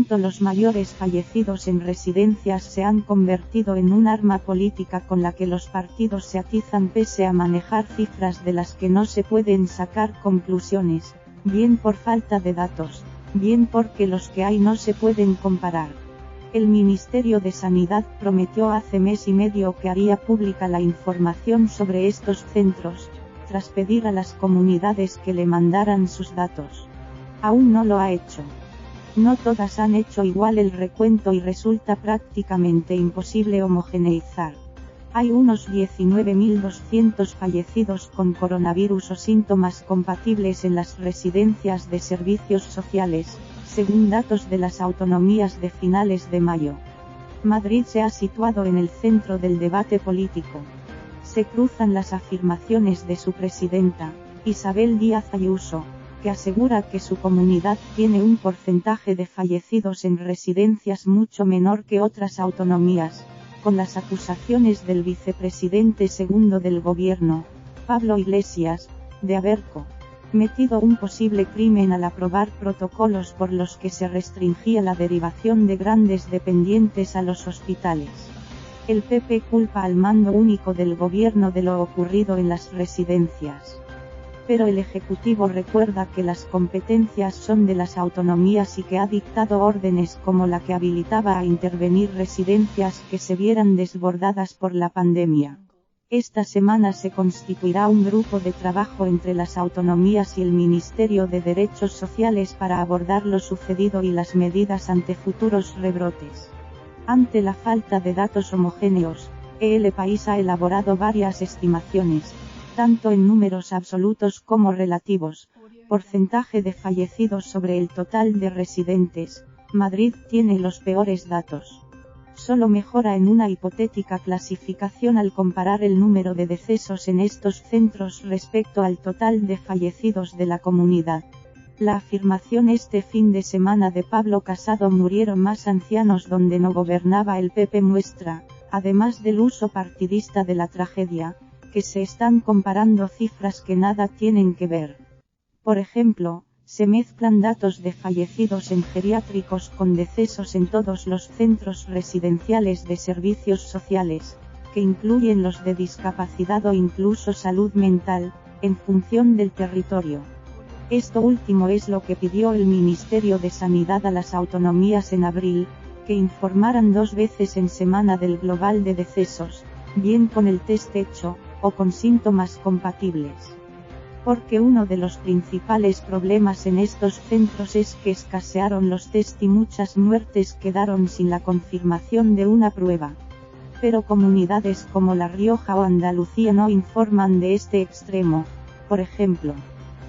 Los mayores fallecidos en residencias se han convertido en un arma política con la que los partidos se atizan pese a manejar cifras de las que no se pueden sacar conclusiones, bien por falta de datos, bien porque los que hay no se pueden comparar. El Ministerio de Sanidad prometió hace mes y medio que haría pública la información sobre estos centros, tras pedir a las comunidades que le mandaran sus datos. Aún no lo ha hecho. No todas han hecho igual el recuento y resulta prácticamente imposible homogeneizar. Hay unos 19.200 fallecidos con coronavirus o síntomas compatibles en las residencias de servicios sociales, según datos de las autonomías de finales de mayo. Madrid se ha situado en el centro del debate político. Se cruzan las afirmaciones de su presidenta, Isabel Díaz Ayuso, que asegura que su comunidad tiene un porcentaje de fallecidos en residencias mucho menor que otras autonomías, con las acusaciones del vicepresidente segundo del gobierno, Pablo Iglesias, de haber cometido un posible crimen al aprobar protocolos por los que se restringía la derivación de grandes dependientes a los hospitales. El PP culpa al mando único del gobierno de lo ocurrido en las residencias. Pero el Ejecutivo recuerda que las competencias son de las autonomías y que ha dictado órdenes como la que habilitaba a intervenir residencias que se vieran desbordadas por la pandemia. Esta semana se constituirá un grupo de trabajo entre las autonomías y el Ministerio de Derechos Sociales para abordar lo sucedido y las medidas ante futuros rebrotes. Ante la falta de datos homogéneos, El País ha elaborado varias estimaciones, tanto en números absolutos como relativos. Porcentaje de fallecidos sobre el total de residentes. Madrid tiene los peores datos. Solo mejora en una hipotética clasificación al comparar el número de decesos en estos centros respecto al total de fallecidos de la comunidad. La afirmación este fin de semana de Pablo Casado murieron más ancianos donde no gobernaba el PP muestra, además del uso partidista de la tragedia, que se están comparando cifras que nada tienen que ver. Por ejemplo, se mezclan datos de fallecidos en geriátricos con decesos en todos los centros residenciales de servicios sociales, que incluyen los de discapacidad o incluso salud mental, en función del territorio. Esto último es lo que pidió el Ministerio de Sanidad a las autonomías en abril, que informaran 2 veces en semana del global de decesos, bien con el test hecho, o con síntomas compatibles. Porque uno de los principales problemas en estos centros es que escasearon los test y muchas muertes quedaron sin la confirmación de una prueba. Pero comunidades como La Rioja o Andalucía no informan de este extremo. Por ejemplo,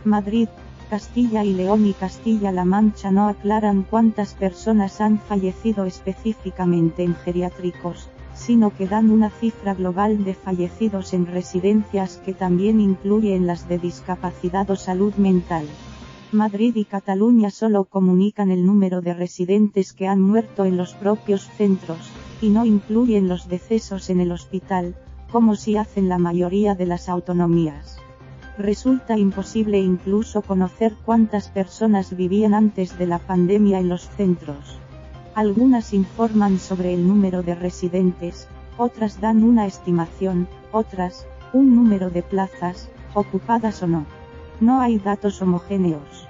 Madrid, Castilla y León y Castilla-La Mancha no aclaran cuántas personas han fallecido específicamente en geriátricos, sino que dan una cifra global de fallecidos en residencias que también incluye en las de discapacidad o salud mental. Madrid y Cataluña solo comunican el número de residentes que han muerto en los propios centros, y no incluyen los decesos en el hospital, como sí hacen la mayoría de las autonomías. Resulta imposible incluso conocer cuántas personas vivían antes de la pandemia en los centros. Algunas informan sobre el número de residentes, otras dan una estimación, otras, un número de plazas, ocupadas o no. No hay datos homogéneos.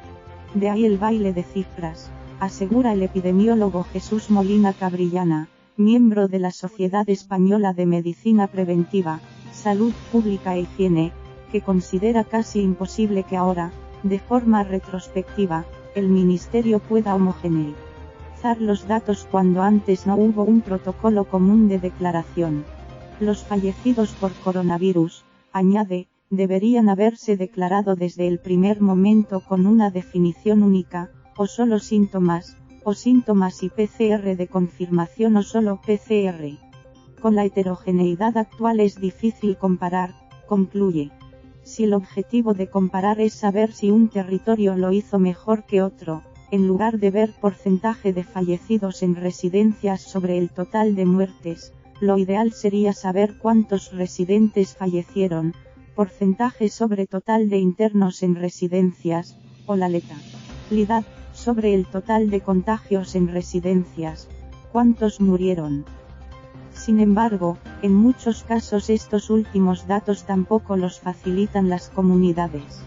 De ahí el baile de cifras, asegura el epidemiólogo Jesús Molina Cabrillana, miembro de la Sociedad Española de Medicina Preventiva, Salud Pública e Higiene, que considera casi imposible que ahora, de forma retrospectiva, el Ministerio pueda homogeneizar los datos cuando antes no hubo un protocolo común de declaración. Los fallecidos por coronavirus, añade, deberían haberse declarado desde el primer momento con una definición única, o solo síntomas, o síntomas y PCR de confirmación o solo PCR. Con la heterogeneidad actual es difícil comparar, concluye. Si el objetivo de comparar es saber si un territorio lo hizo mejor que otro, en lugar de ver porcentaje de fallecidos en residencias sobre el total de muertes, lo ideal sería saber cuántos residentes fallecieron, porcentaje sobre total de internos en residencias, o la letalidad, Sobre el total de contagios en residencias, ¿cuántos murieron? Sin embargo, en muchos casos estos últimos datos tampoco los facilitan las comunidades.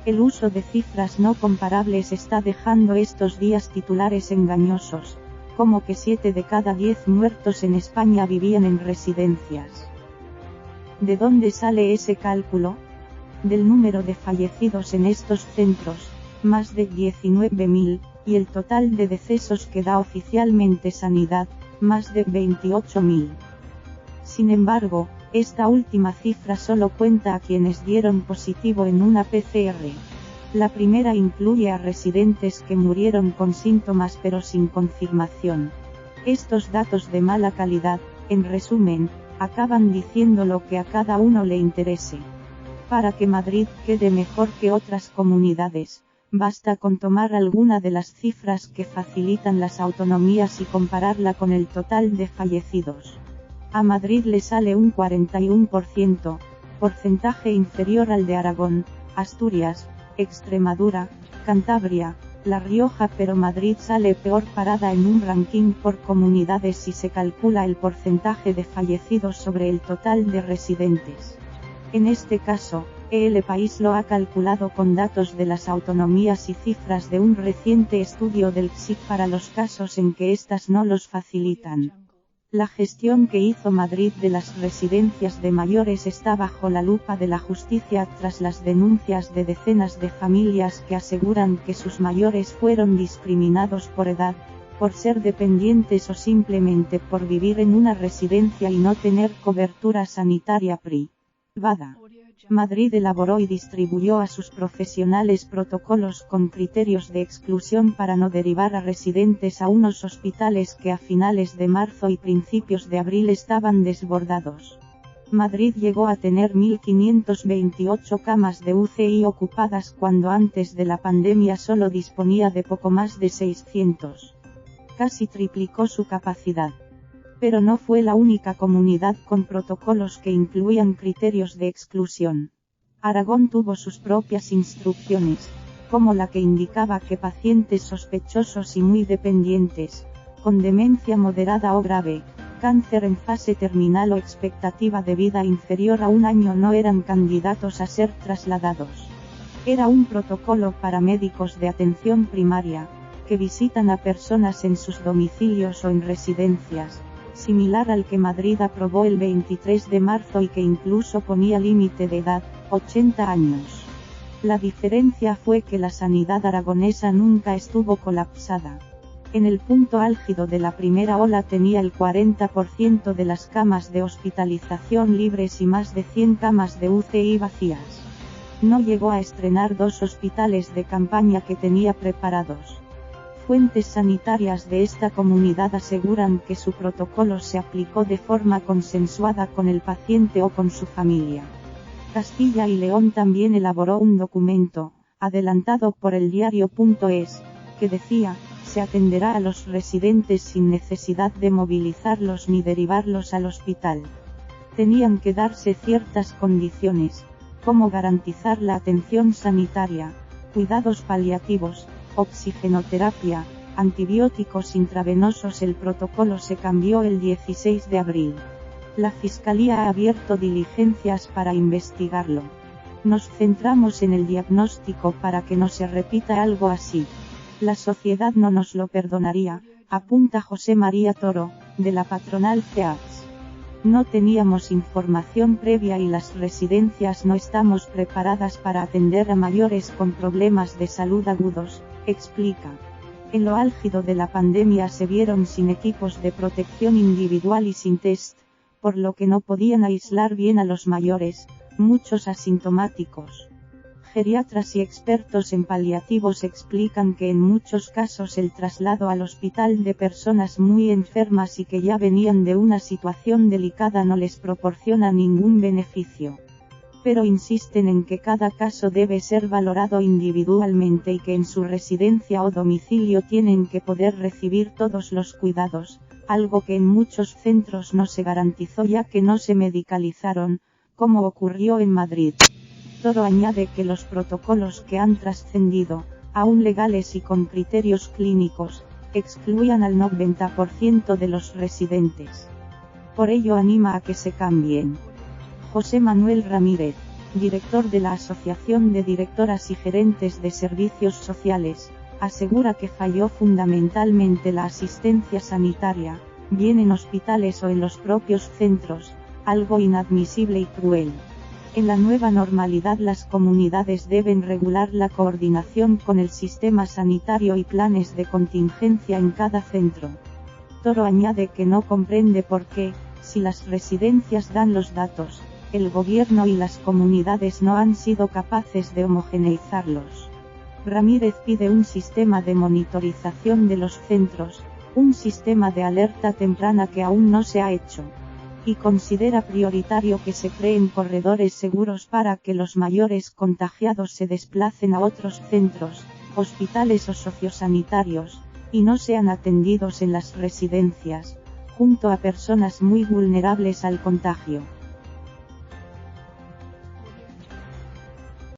El uso de cifras no comparables está dejando estos días titulares engañosos, como que 7 de cada 10 muertos en España vivían en residencias. ¿De dónde sale ese cálculo? Del número de fallecidos en estos centros, más de 19.000, y el total de decesos que da oficialmente Sanidad, más de 28.000. Sin embargo, esta última cifra solo cuenta a quienes dieron positivo en una PCR. La primera incluye a residentes que murieron con síntomas pero sin confirmación. Estos datos de mala calidad, en resumen, acaban diciendo lo que a cada uno le interese. Para que Madrid quede mejor que otras comunidades, basta con tomar alguna de las cifras que facilitan las autonomías y compararla con el total de fallecidos. A Madrid le sale un 41%, porcentaje inferior al de Aragón, Asturias, Extremadura, Cantabria, La Rioja, pero Madrid sale peor parada en un ranking por comunidades si se calcula el porcentaje de fallecidos sobre el total de residentes. En este caso, El País lo ha calculado con datos de las autonomías y cifras de un reciente estudio del CSIC para los casos en que éstas no los facilitan. La gestión que hizo Madrid de las residencias de mayores está bajo la lupa de la justicia tras las denuncias de decenas de familias que aseguran que sus mayores fueron discriminados por edad, por ser dependientes o simplemente por vivir en una residencia y no tener cobertura sanitaria privada. Madrid elaboró y distribuyó a sus profesionales protocolos con criterios de exclusión para no derivar a residentes a unos hospitales que a finales de marzo y principios de abril estaban desbordados. Madrid llegó a tener 1.528 camas de UCI ocupadas cuando antes de la pandemia solo disponía de poco más de 600. Casi triplicó su capacidad. Pero no fue la única comunidad con protocolos que incluían criterios de exclusión. Aragón tuvo sus propias instrucciones, como la que indicaba que pacientes sospechosos y muy dependientes, con demencia moderada o grave, cáncer en fase terminal o expectativa de vida inferior a un año no eran candidatos a ser trasladados. Era un protocolo para médicos de atención primaria, que visitan a personas en sus domicilios o en residencias, similar al que Madrid aprobó el 23 de marzo y que incluso ponía límite de edad, 80 años. La diferencia fue que la sanidad aragonesa nunca estuvo colapsada. En el punto álgido de la primera ola tenía el 40% de las camas de hospitalización libres y más de 100 camas de UCI vacías. No llegó a estrenar 2 hospitales de campaña que tenía preparados. Fuentes sanitarias de esta comunidad aseguran que su protocolo se aplicó de forma consensuada con el paciente o con su familia. Castilla y León también elaboró un documento, adelantado por el diario.es, que decía, se atenderá a los residentes sin necesidad de movilizarlos ni derivarlos al hospital. Tenían que darse ciertas condiciones, como garantizar la atención sanitaria, cuidados paliativos, oxigenoterapia, antibióticos intravenosos. El protocolo se cambió el 16 de abril. La Fiscalía ha abierto diligencias para investigarlo. Nos centramos en el diagnóstico para que no se repita algo así. La sociedad no nos lo perdonaría, apunta José María Toro, de la patronal CEAPS. No teníamos información previa y las residencias no estamos preparadas para atender a mayores con problemas de salud agudos, explica. En lo álgido de la pandemia se vieron sin equipos de protección individual y sin test, por lo que no podían aislar bien a los mayores, muchos asintomáticos. Geriatras y expertos en paliativos explican que en muchos casos el traslado al hospital de personas muy enfermas y que ya venían de una situación delicada no les proporciona ningún beneficio. Pero insisten en que cada caso debe ser valorado individualmente y que en su residencia o domicilio tienen que poder recibir todos los cuidados, algo que en muchos centros no se garantizó ya que no se medicalizaron, como ocurrió en Madrid. Toro añade que los protocolos que han trascendido, aún legales y con criterios clínicos, excluyan al 90% de los residentes. Por ello anima a que se cambien. José Manuel Ramírez, director de la Asociación de Directoras y Gerentes de Servicios Sociales, asegura que falló fundamentalmente la asistencia sanitaria, bien en hospitales o en los propios centros, algo inadmisible y cruel. En la nueva normalidad las comunidades deben regular la coordinación con el sistema sanitario y planes de contingencia en cada centro. Toro añade que no comprende por qué, si las residencias dan los datos, el gobierno y las comunidades no han sido capaces de homogeneizarlos. Ramírez pide un sistema de monitorización de los centros, un sistema de alerta temprana que aún no se ha hecho. Y considera prioritario que se creen corredores seguros para que los mayores contagiados se desplacen a otros centros, hospitales o sociosanitarios, y no sean atendidos en las residencias, junto a personas muy vulnerables al contagio.